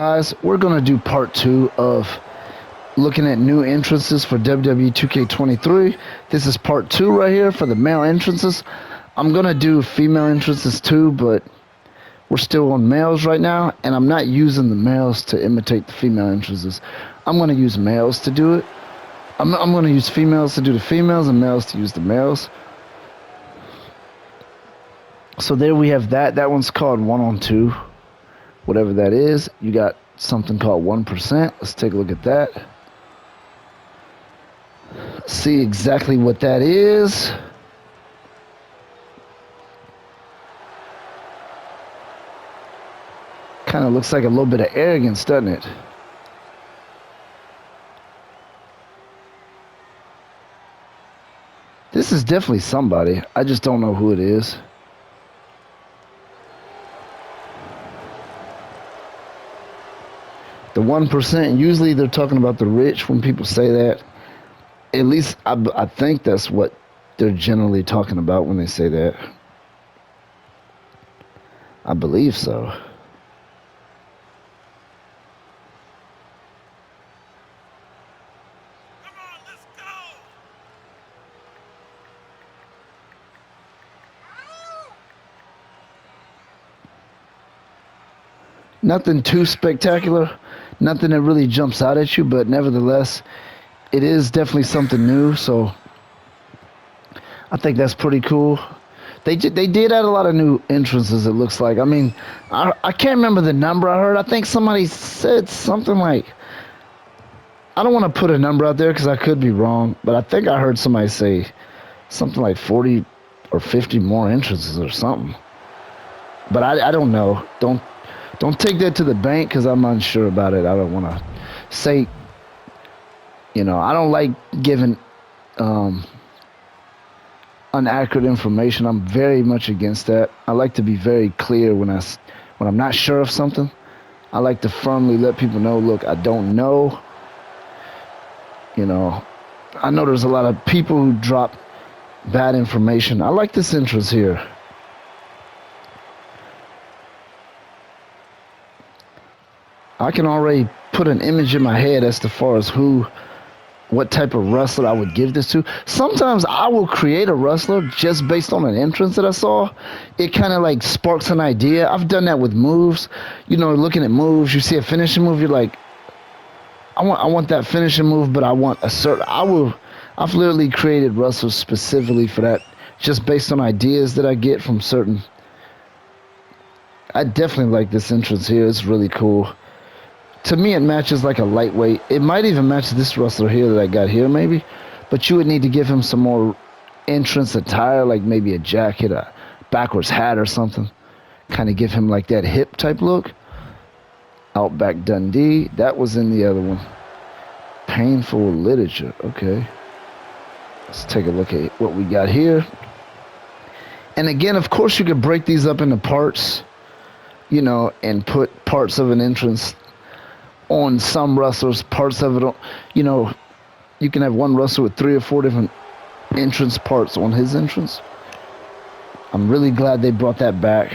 Guys, we're going to do part 2 of looking at new entrances for WWE 2K23. This is part 2 right here for the male entrances. I'm going to do female entrances too, but we're still on males right now, and I'm not using the males to imitate the female entrances. I'm going to use males to do it. I'm going to use females to do the females and males to use the males. So there we have that. That one's called 1-on-2. Whatever that is, you got something called 1%. Let's take a look at that. See exactly what that is. Kind of looks like a little bit of arrogance, doesn't it? This is definitely somebody. I just don't know who it is. The 1%, usually they're talking about the rich when people say that. At least I think that's what they're generally talking about when they say that. I believe so. Nothing too spectacular, nothing that really jumps out at you, but nevertheless, it is definitely something new, so I think that's pretty cool. They did add a lot of new entrances, it looks like. I mean, I can't remember the number I heard. I think somebody said something like, I don't want to put a number out there because I could be wrong, but I think I heard somebody say something like 40 or 50 more entrances or something. But I don't know. Don't take that to the bank because I'm unsure about it. I don't want to say, I don't like giving inaccurate information. I'm very much against that. I like to be very clear when I'm not sure of something. I like to firmly let people know, look, I don't know. I know there's a lot of people who drop bad information. I like this entrance here. I can already put an image in my head as far as what type of wrestler I would give this to. Sometimes I will create a wrestler just based on an entrance that I saw. It kind of like sparks an idea. I've done that with moves. Looking at moves, you see a finishing move, you're like, I want that finishing move, but I want a certain. I've literally created wrestlers specifically for that, just based on ideas that I get from certain. I definitely like this entrance here. It's really cool. To me, it matches like a lightweight. It might even match this wrestler here that I got here, maybe. But you would need to give him some more entrance attire, like maybe a jacket, a backwards hat or something. Kind of give him like that hip type look. Outback Dundee. That was in the other one. Painful literature. Okay. Let's take a look at what we got here. And again, of course, you could break these up into parts, and put parts of an entrance on some wrestlers, parts of it, you can have one wrestler with 3 or 4 different entrance parts on his entrance. I'm really glad they brought that back.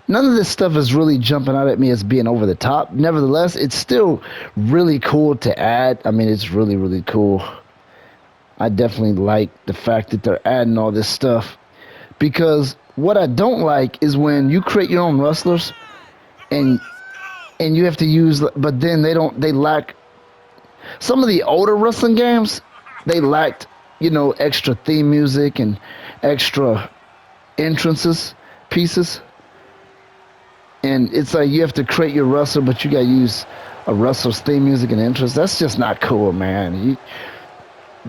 None of this stuff is really jumping out at me as being over the top. Nevertheless, it's still really cool to add. I mean, it's really, really cool. I definitely like the fact that they're adding all this stuff, because what I don't like is when you create your own wrestlers and you have to use, but then they lack some of the older wrestling games. They lacked, extra theme music and extra entrances pieces. And it's like you have to create your wrestler, but you got to use a wrestler's theme music and entrance. That's just not cool, man.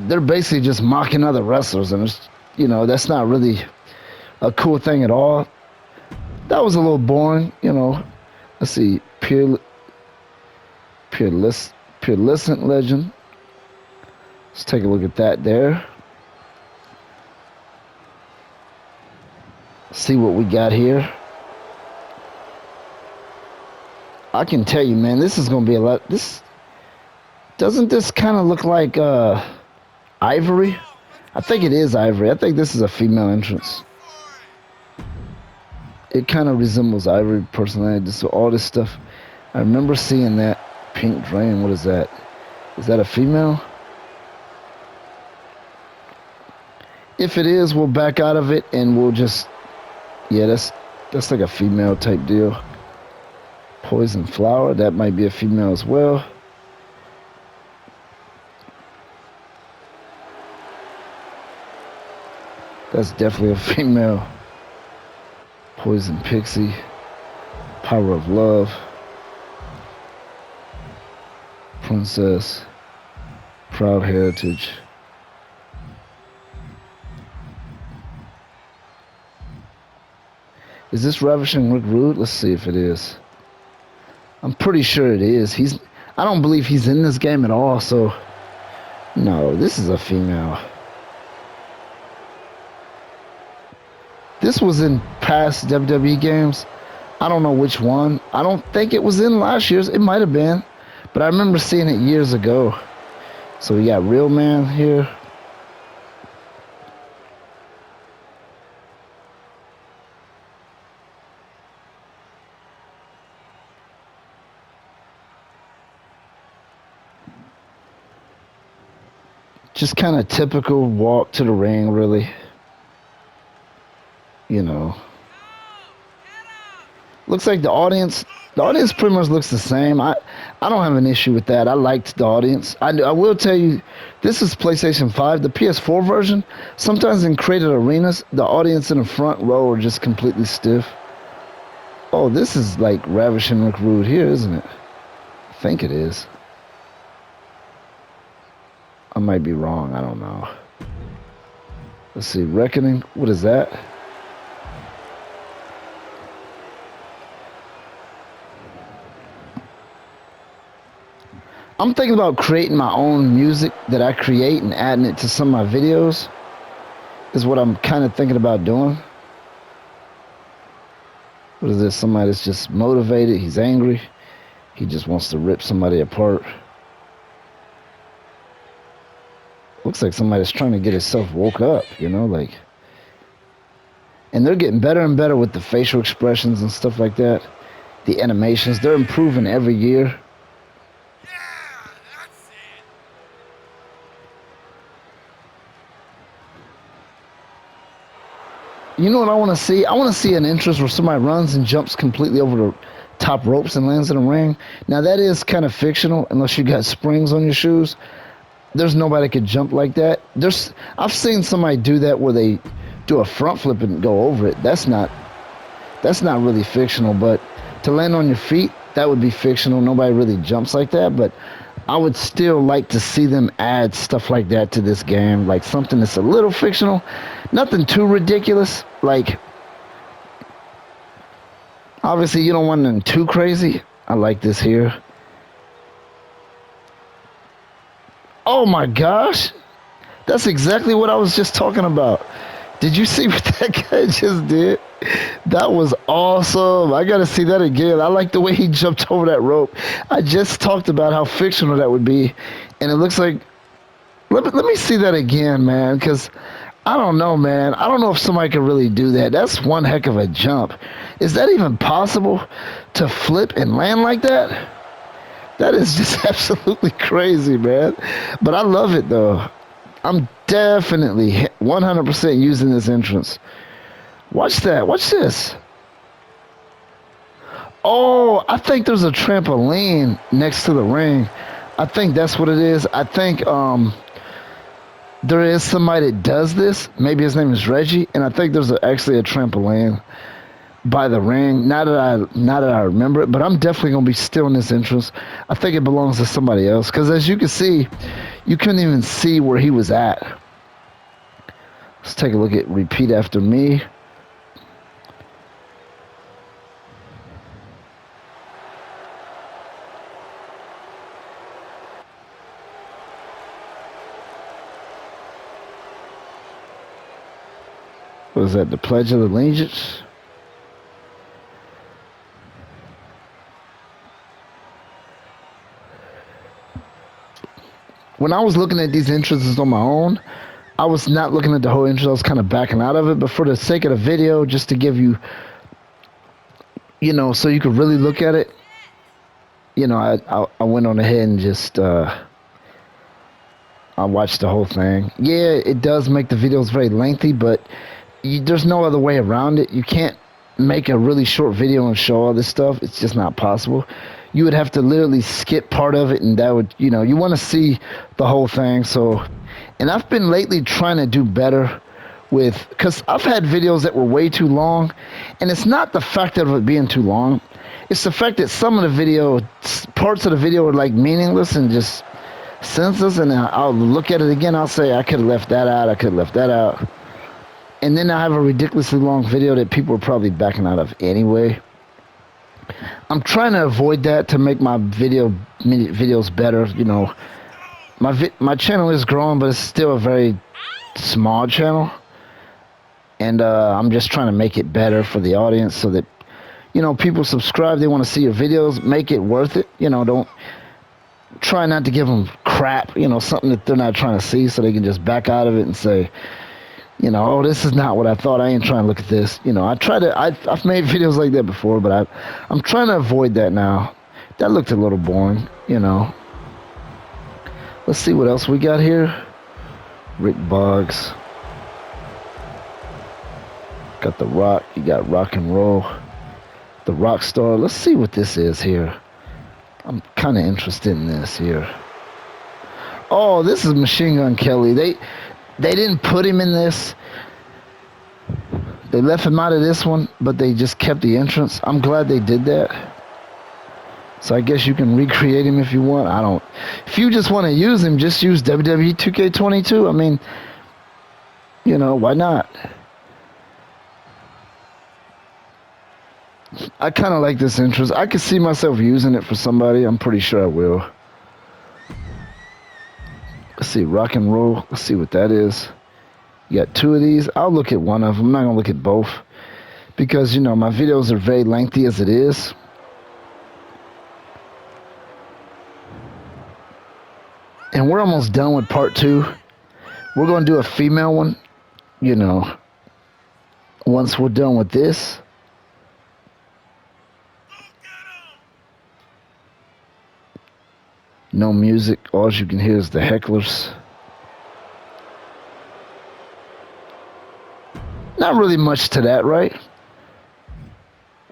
They're basically just mocking other wrestlers, and that's not really a cool thing at all. That was a little boring, Let's see, Peerlescent Legend. Let's take a look at that there. See what we got here. I can tell you, man, this is gonna be a lot. Doesn't this kind of look like Ivory? I think it is Ivory. I think this is a female entrance. It kind of resembles Ivory personality. So all this stuff. I remember seeing that. Pink Drain, what is that? Is that a female? If it is, we'll back out of it and we'll just, yeah, that's like a female type deal. Poison Flower, that might be a female as well. That's definitely a female. Poison Pixie, Power of Love, Princess, Proud Heritage. Is this Ravishing Rick Rude? Let's see if it is. I'm pretty sure it is. I don't believe he's in this game at all, so no, this is a female. This was in past WWE games. I don't know which one. I don't think it was in last year's. It might have been, but I remember seeing it years ago. So we got Real Man here. Just kind of typical walk to the ring, really. You know. Looks like the audience pretty much looks the same. I don't have an issue with that. I liked the audience. I will tell you, this is PlayStation 5. The PS4 version, sometimes in created arenas, the audience in the front row are just completely stiff. Oh, this is like Ravishing Rick Rude here, isn't it? I think it is. I might be wrong. I don't know. Let's see. Reckoning. What is that? I'm thinking about creating my own music that I create and adding it to some of my videos. Is what I'm kind of thinking about doing. What is this? Somebody that's just motivated. He's angry. He just wants to rip somebody apart. Looks like somebody's trying to get himself woke up, you know, like. And they're getting better and better with the facial expressions and stuff like that. The animations, they're improving every year. Yeah, that's it. You know what I want to see? I want to see an entrance where somebody runs and jumps completely over the top ropes and lands in a ring. Now that is kind of fictional, unless you got springs on your shoes. There's nobody that could jump like that. I've seen somebody do that where they do a front flip and go over it. That's not really fictional, but to land on your feet, that would be fictional. Nobody really jumps like that, but I would still like to see them add stuff like that to this game, like something that's a little fictional, nothing too ridiculous. Like, obviously you don't want anything too crazy. I like this here. Oh my gosh, that's exactly what I was just talking about. Did you see what that guy just did? That was awesome. I gotta see that again. I like the way he jumped over that rope. I just talked about how fictional that would be, and it looks like, let me see that again, man, because I don't know, man. I don't know if somebody could really do that. That's one heck of a jump. Is that even possible to flip and land like that? That is just absolutely crazy, man. But I love it, though. I'm definitely 100% using this entrance. Watch that. Watch this. Oh, I think there's a trampoline next to the ring. I think that's what it is. I think there is somebody that does this. Maybe his name is Reggie, and I think there's actually a trampoline by the ring. Now that I remember it, but I'm definitely gonna be stealing this entrance. I think it belongs to somebody else because, as you can see, you couldn't even see where he was at. Let's take a look at Repeat After Me. What is that? The Pledge of Allegiance? when I was looking at these entrances on my own, I was not looking at the whole entrance. I was kind of backing out of it. But for the sake of the video, just to give you, so you could really look at it, I went on ahead and just I watched the whole thing. Yeah, it does make the videos very lengthy, but there's no other way around it. You can't make a really short video and show all this stuff. It's just not possible. You would have to literally skip part of it, and that would, you want to see the whole thing. So, and I've been lately trying to do better because I've had videos that were way too long, and it's not the fact of it being too long. It's the fact that some of the parts of the video are like meaningless and just senseless, and I'll look at it again. I'll say, I could have left that out. I could have left that out. And then I have a ridiculously long video that people are probably backing out of anyway. I'm trying to avoid that to make my videos better. My channel is growing, but it's still a very small channel. And I'm just trying to make it better for the audience so that, people subscribe. They want to see your videos. Make it worth it. Don't try not to give them crap, something that they're not trying to see, so they can just back out of it and say, oh, this is not what I thought. I ain't trying to look at this. I've made videos like that before, but I'm trying to avoid that now. That looked a little boring, Let's see what else we got here. Rick Boggs. Got The Rock. You got Rock and Roll. The Rock Star. Let's see what this is here. I'm kind of interested in this here. Oh, this is Machine Gun Kelly. They didn't put him in this. They left him out of this one, but they just kept the entrance. I'm glad they did that. So I guess you can recreate him if you want. If you just want to use him, just use WWE 2K22. I mean, why not? I kind of like this entrance. I could see myself using it for somebody. I'm pretty sure I will. Let's see, Rock and Roll. Let's see what that is. You got two of these. I'll look at one of them. I'm not going to look at both. Because, my videos are very lengthy as it is. And we're almost done with part 2. We're going to do a female one, once we're done with this. No music. All you can hear is the hecklers. Not really much to that, right?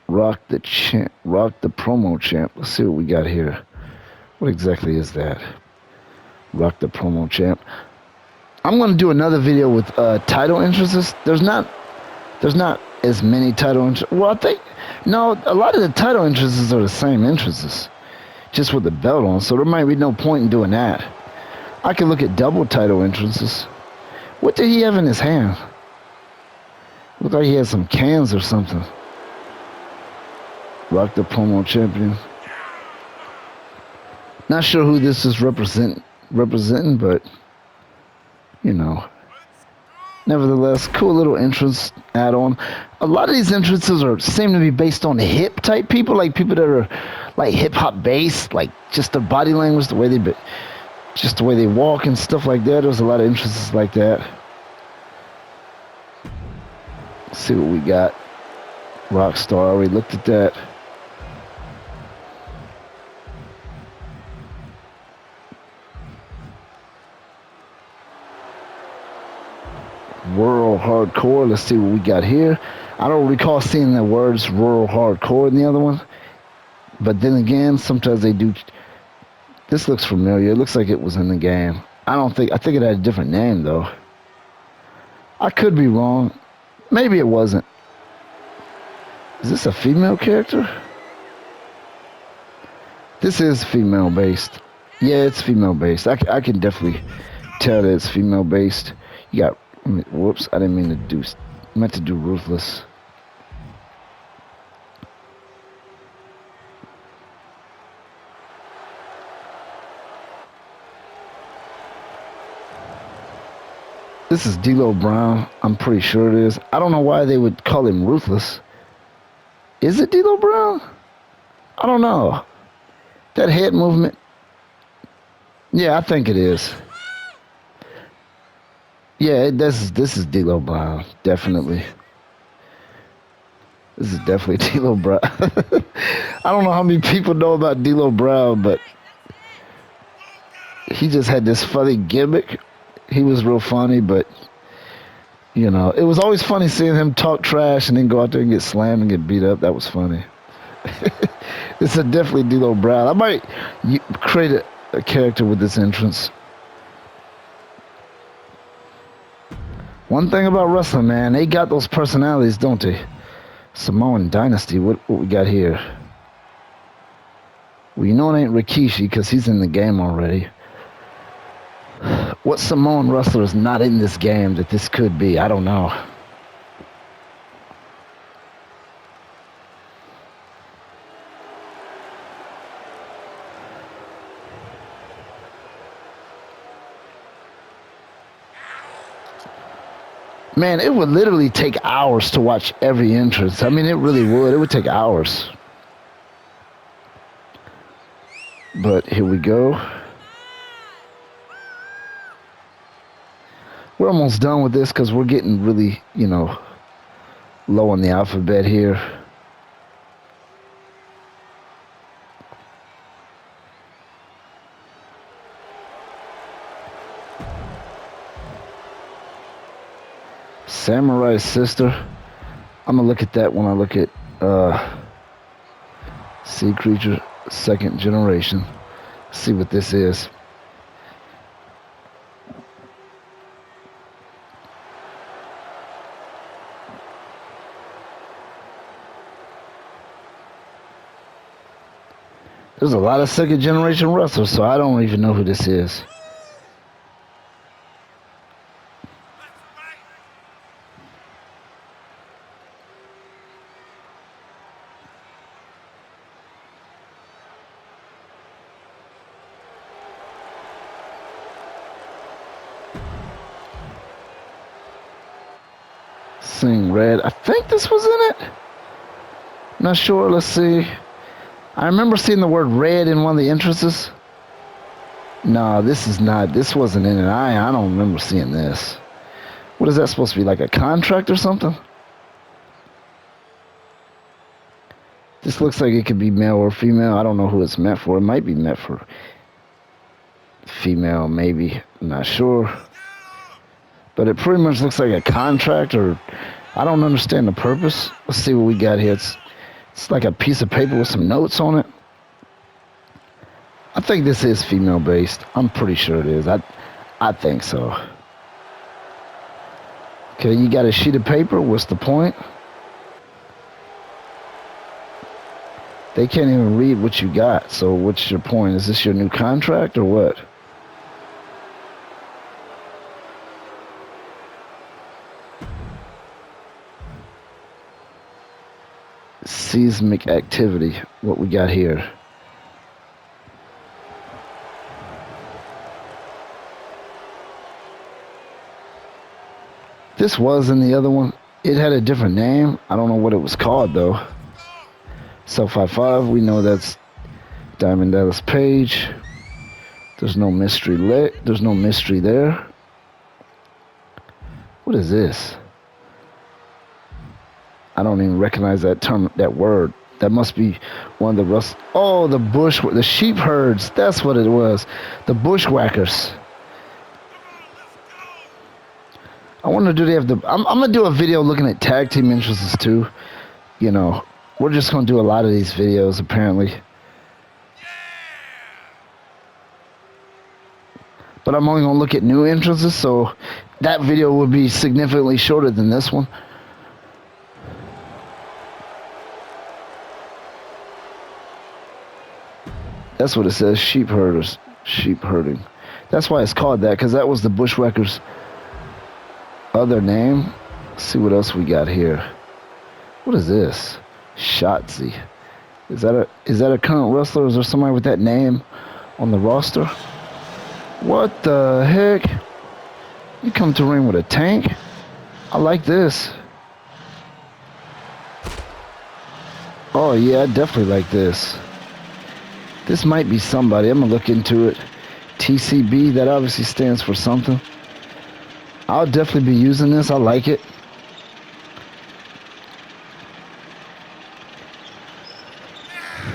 Rock the promo champ. Let's see what we got here. What exactly is that? Rock the promo champ. I'm going to do another video with title entrances. There's not as many title entrances. Well, no, a lot of the title entrances are the same entrances, just with the belt on, so there might be no point in doing that. I could look at double title entrances. What did he have in his hand? Looked like he had some cans or something. Rock the promo champion. Not sure who this is representing, but nevertheless, cool little entrance add-on. A lot of these entrances seem to be based on hip type people, like people that are like hip hop based, like just their body language, the way they walk and stuff like that. There's a lot of entrances like that. Let's see what we got. Rockstar, I already looked at that. Rural Hardcore. Let's see what we got here. I don't recall seeing the words Rural Hardcore in the other one. But then again, sometimes they do. This looks familiar. It looks like it was in the game. I think it had a different name, though. I could be wrong. Maybe it wasn't. Is this a female character? This is female-based. Yeah, it's female-based. I can definitely tell that it's female-based. You got... Whoops, I didn't mean to do... I meant to do Ruthless. This is D'Lo Brown. I'm pretty sure it is. I don't know why they would call him Ruthless. Is it D'Lo Brown? I don't know. That head movement. Yeah, I think it is. Yeah, this is D'Lo Brown, definitely. This is definitely D'Lo Brown. I don't know how many people know about D'Lo Brown, but he just had this funny gimmick. He was real funny, but it was always funny seeing him talk trash and then go out there and get slammed and get beat up. That was funny. It's a definitely D'Lo Brown. I might create a character with this entrance. One thing about wrestling, man, they got those personalities, don't they? Samoan Dynasty, what we got here? Well, you know it ain't Rikishi because he's in the game already. What Samoan wrestler is not in this game that this could be? I don't know. Man, it would literally take hours to watch every entrance. I mean, it really would. It would take hours. But here we go. We're almost done with this because we're getting really, low on the alphabet here. Samurai Sister. I'm going to look at that when I look at Sea Creature Second Generation. See what this is. There's a lot of second generation wrestlers, so I don't even know who this is. Seeing red. I think this was in it. Not sure. Let's see. I remember seeing the word red in one of the entrances. No, this is not. This wasn't in it. I don't remember seeing this. What is that supposed to be? Like a contract or something? This looks like it could be male or female. I don't know who it's meant for. It might be meant for female, maybe. I'm not sure. But it pretty much looks like a contract, or I don't understand the purpose. Let's see what we got here. It's like a piece of paper with some notes on it. I think this is female based. I'm pretty sure it is. I think so. Okay, you got a sheet of paper. What's the point? They can't even read what you got. So what's your point? Is this your new contract or what? Seismic activity. What we got here? This was in the other one. It had a different name. I don't know what it was called though. So 5-5, we know that's Diamond Dallas Page. There's no mystery there's no mystery there. What is this? I don't even recognize that term, that word. That must be one of the the sheep herds. That's what it was. The bushwhackers. I wonder, do they have the... I'm going to do a video looking at tag team entrances too. We're just going to do a lot of these videos apparently. But I'm only going to look at new entrances, so that video will be significantly shorter than this one. That's what it says, sheep herders, sheep herding. That's why it's called that, because that was the bushwhackers' other name. Let's see what else we got here. What is this? Shotzi. Is that a current wrestler? Is there somebody with that name on the roster? What the heck? You come to ring with a tank? I like this. Oh yeah, I definitely like this. This might be somebody. I'm gonna look into it. TCB, that obviously stands for something. I'll definitely be using this. I like it. Yeah, that's it.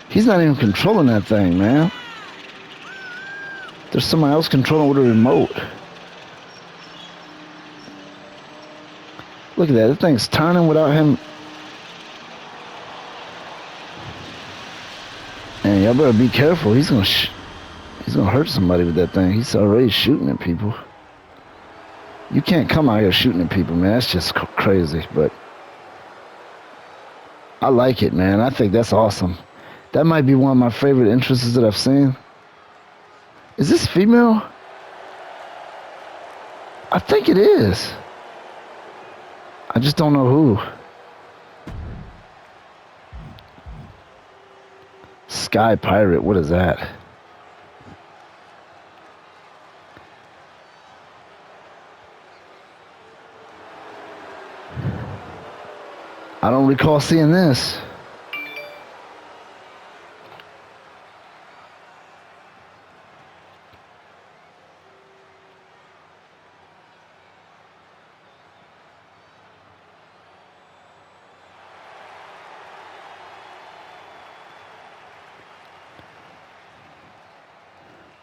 He's not even controlling that thing, man. There's somebody else controlling with a remote. Look at that. That thing's turning without him. Man, y'all better be careful. He's gonna hurt somebody with that thing. He's already shooting at people. You can't come out here shooting at people, man. That's just crazy. But I like it, man. I think that's awesome. That might be one of my favorite entrances that I've seen. Is this female? I think it is. I just don't know who. Sky Pirate, what is that? I don't recall seeing this.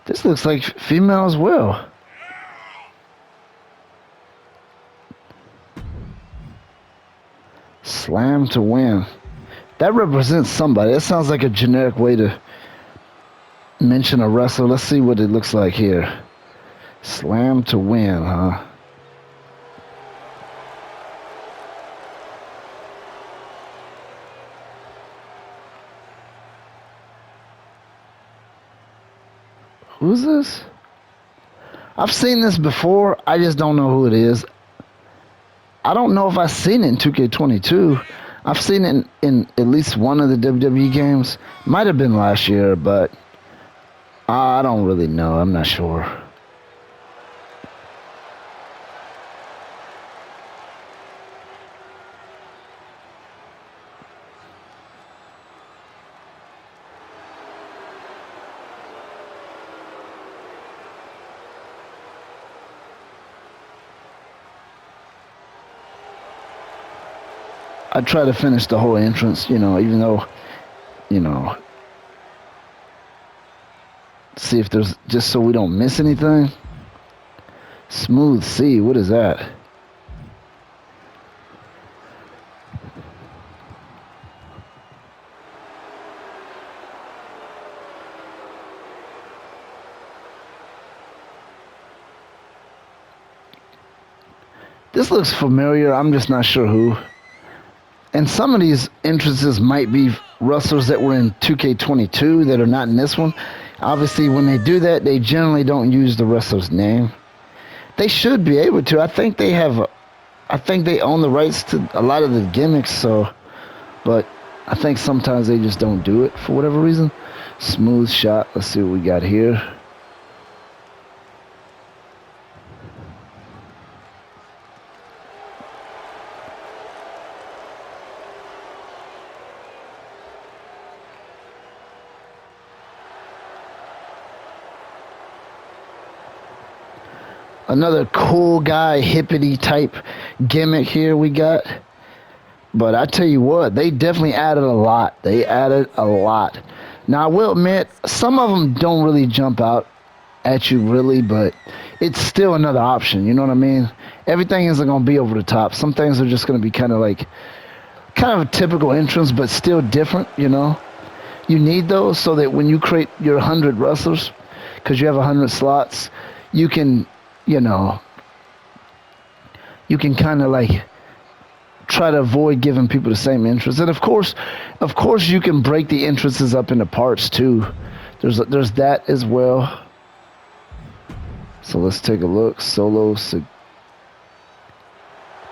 This looks like female as well. Slam to win. That represents somebody. That sounds like a generic way to mention a wrestler. Let's see what it looks like here. Slam to win, huh? Who's this? I've seen this before. I just don't know who it is. I don't know if I've seen it in 2K22. I've seen it in at least one of the WWE games. Might have been last year, but I don't really know. I'm not sure. I try to finish the whole entrance, even though, you know, see if there's, just so we don't miss anything. Smooth C, what is that? This looks familiar, I'm just not sure who. And some of these entrances might be wrestlers that were in 2K22 that are not in this one. Obviously, when they do that, they generally don't use the wrestler's name. They should be able to. I think they own the rights to a lot of the gimmicks, but I think sometimes they just don't do it for whatever reason. Smooth shot. Let's see what we got here. Another cool guy, hippity type gimmick here we got. But I tell you what, they definitely added a lot. They added a lot. Now, I will admit, some of them don't really jump out at you, really, but it's still another option. You know what I mean? Everything isn't going to be over the top. Some things are just going to be kind of a typical entrance, but still different, You need those so that when you create your 100 wrestlers, because you have 100 slots, you can, you can kind of try to avoid giving people the same entrance. And of course, you can break the entrances up into parts too. There's that as well. So let's take a look.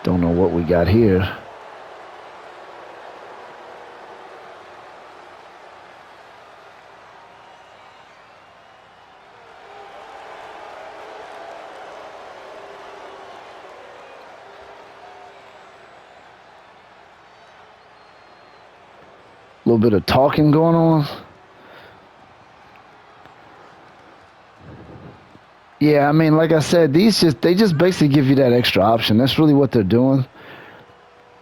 Don't know what we got here. little bit of talking going on. Yeah, I mean, like I said, they just basically give you that extra option. That's really what they're doing.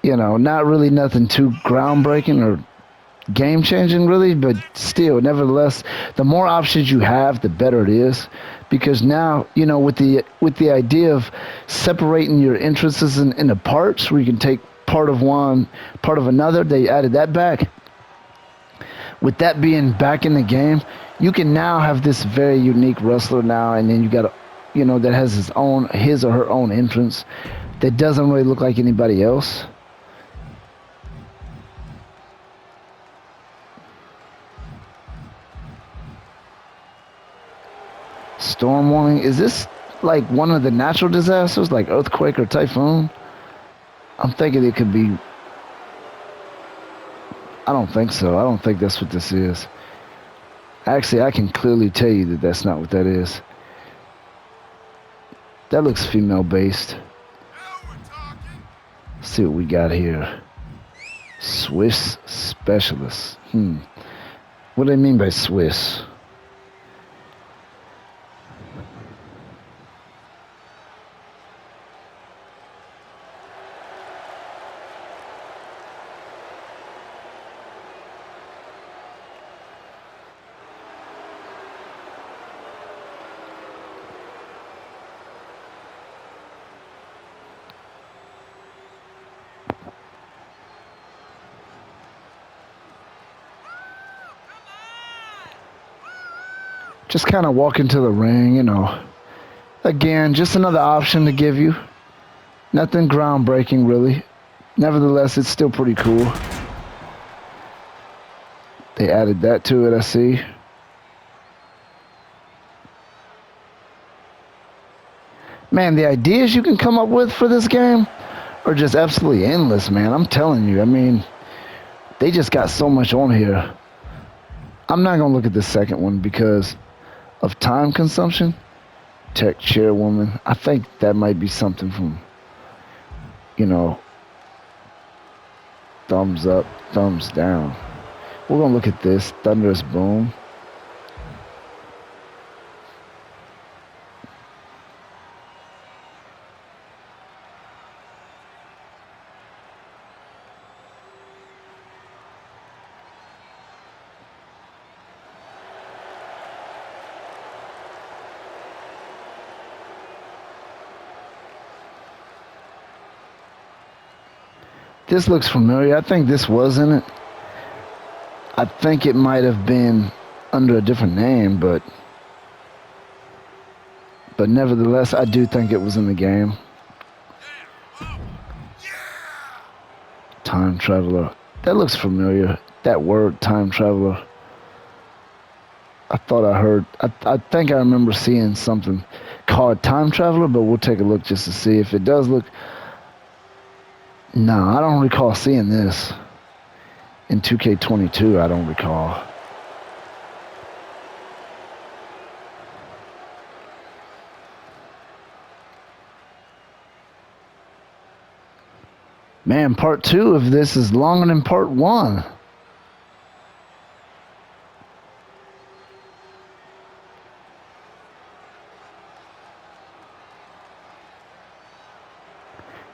You know, not really nothing too groundbreaking or game changing really, but still, nevertheless, the more options you have, the better it is. Because now, you know, with the idea of separating your interests into parts, where you can take part of one, part of another, they added that back. With that being back in the game, you can now have this very unique wrestler now, and then you got, you know, that has his or her own entrance that doesn't really look like anybody else. Storm warning. Is this like one of the natural disasters, like earthquake or typhoon? I'm thinking it could be. I don't think so. I don't think that's what this is. Actually, I can clearly tell you that that's not what that is. That looks female based. Now we're talking. Let's see what we got here. Swiss specialist. What do they mean by Swiss? Just kind of walk into the ring, you know. Again, just another option to give you. Nothing groundbreaking, really. Nevertheless, it's still pretty cool. They added that to it, I see. Man, the ideas you can come up with for this game are just absolutely endless, man. I'm telling you. I mean, they just got so much on here. I'm not going to look at the second one because of time consumption. Tech chairwoman. I think that might be something from, you know, thumbs up, thumbs down. We're going to look at this. Thunderous boom. This looks familiar. I think this was in it. I think it might have been under a different name, but nevertheless, I do think it was in the game. Time traveler. That looks familiar. That word, time traveler. I thought I heard. I think I remember seeing something called time traveler, but we'll take a look just to see if it does look. No, I don't recall seeing this. In 2K22, I don't recall. Man, part 2 of this is longer than part 1.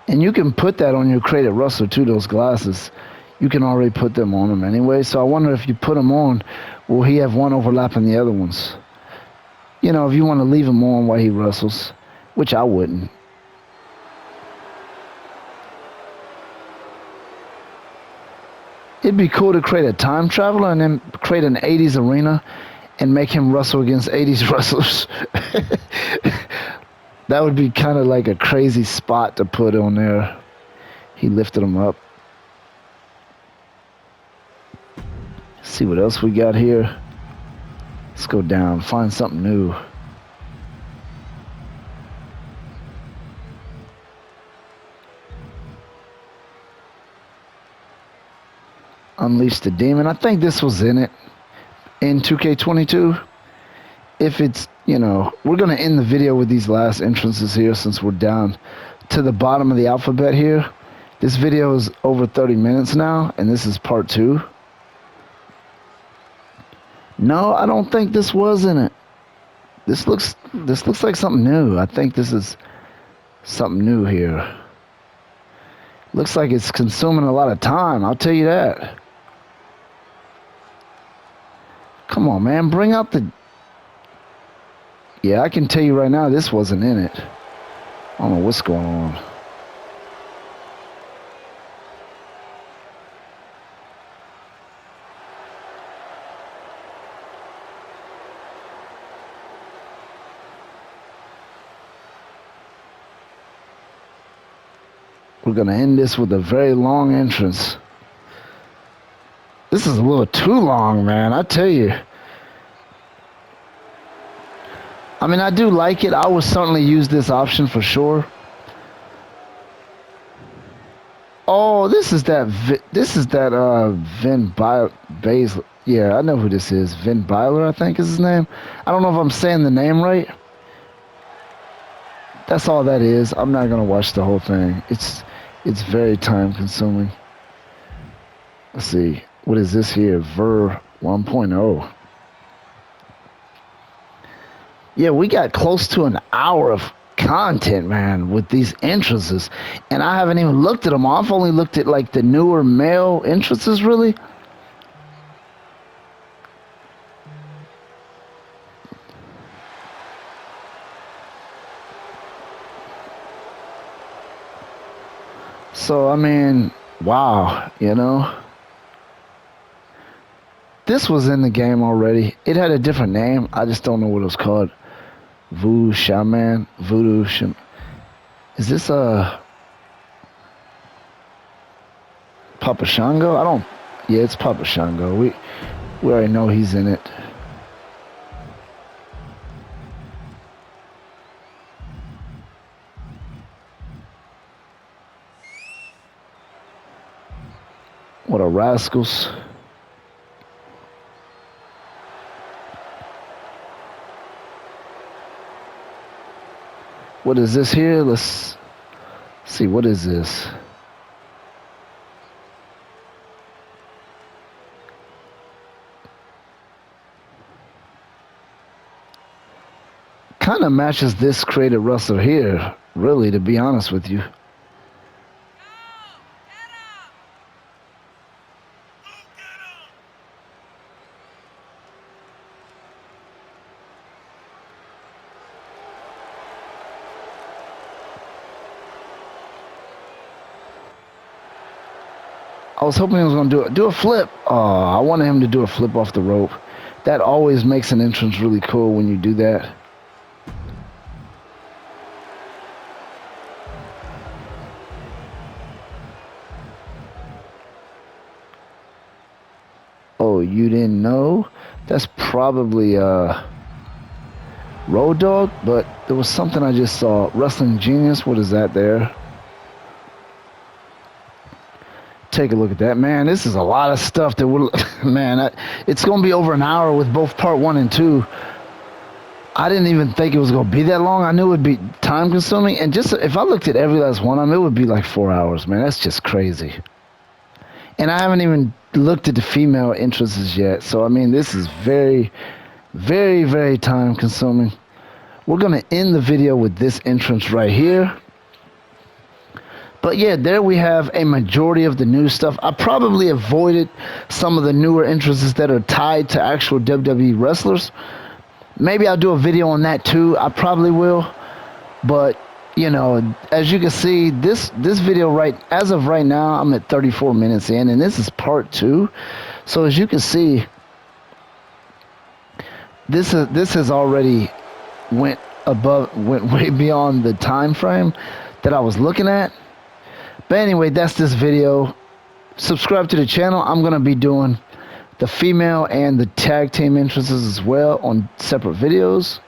And you can put that on your Created Wrestler too, those glasses. You can already put them on him anyway. So I wonder if you put them on, will he have one overlapping the other ones? You know, if you want to leave him on while he wrestles, which I wouldn't. It'd be cool to create a time traveler and then create an 80s arena and make him wrestle against 80s wrestlers. That would be kind of like a crazy spot to put on there. He lifted him up. See what else we got here. Let's go down, find something new. Unleash the Demon. I think this was in it in 2K22. If it's, you know, we're going to end the video with these last entrances here since we're down to the bottom of the alphabet here. This video is over 30 minutes now, and this is part 2. No, I don't think this was in it. This looks like something new. I think this is something new here. Looks like it's consuming a lot of time, I'll tell you that. Come on, man, bring out the... Yeah, I can tell you right now, this wasn't in it. I don't know what's going on. We're going to end this with a very long entrance. This is a little too long, man, I tell you. I mean, I do like it. I would certainly use this option for sure. Oh, this is that Vin Bays. Yeah, I know who this is. Vin Byler, I think is his name. I don't know if I'm saying the name right. That's all that is. I'm not gonna watch the whole thing. It's very time consuming. Let's see. What is this here? Ver 1.0. Yeah, we got close to an hour of content, man, with these entrances. And I haven't even looked at them. I've only looked at like the newer male entrances, really. So, I mean, wow, you know. This was in the game already. It had a different name. I just don't know what it was called. Voodoo Shaman. Voodoo Shaman. Is this Papa Shango? I don't... Yeah, it's Papa Shango. We already know he's in it. What a rascals. What is this here? Let's see. What is this? Kind of matches this created wrestler here, really, to be honest with you. I was hoping he was going to do a flip. Oh, I wanted him to do a flip off the rope. That always makes an entrance really cool when you do that. Oh, you didn't know? That's probably Road Dogg, but there was something I just saw. Wrestling Genius, what is that there? Take a look at that, man. This is a lot of stuff that would, man. It's gonna be over an hour with both part 1 and 2. I didn't even think it was gonna be that long. I knew it would be time consuming, and just if I looked at every last one of them, it would be like 4 hours, man. That's just crazy. And I haven't even looked at the female entrances yet. So I mean, this is very, very, very time consuming. We're gonna end the video with this entrance right here. But yeah, there we have a majority of the new stuff. I probably avoided some of the newer entrances that are tied to actual WWE wrestlers. Maybe I'll do a video on that too. I probably will. But, you know, as you can see, this video as of right now, I'm at 34 minutes in, and this is part 2. So as you can see, this has already went way beyond the time frame that I was looking at. But anyway, that's this video. Subscribe to the channel. I'm going to be doing the female and the tag team entrances as well on separate videos.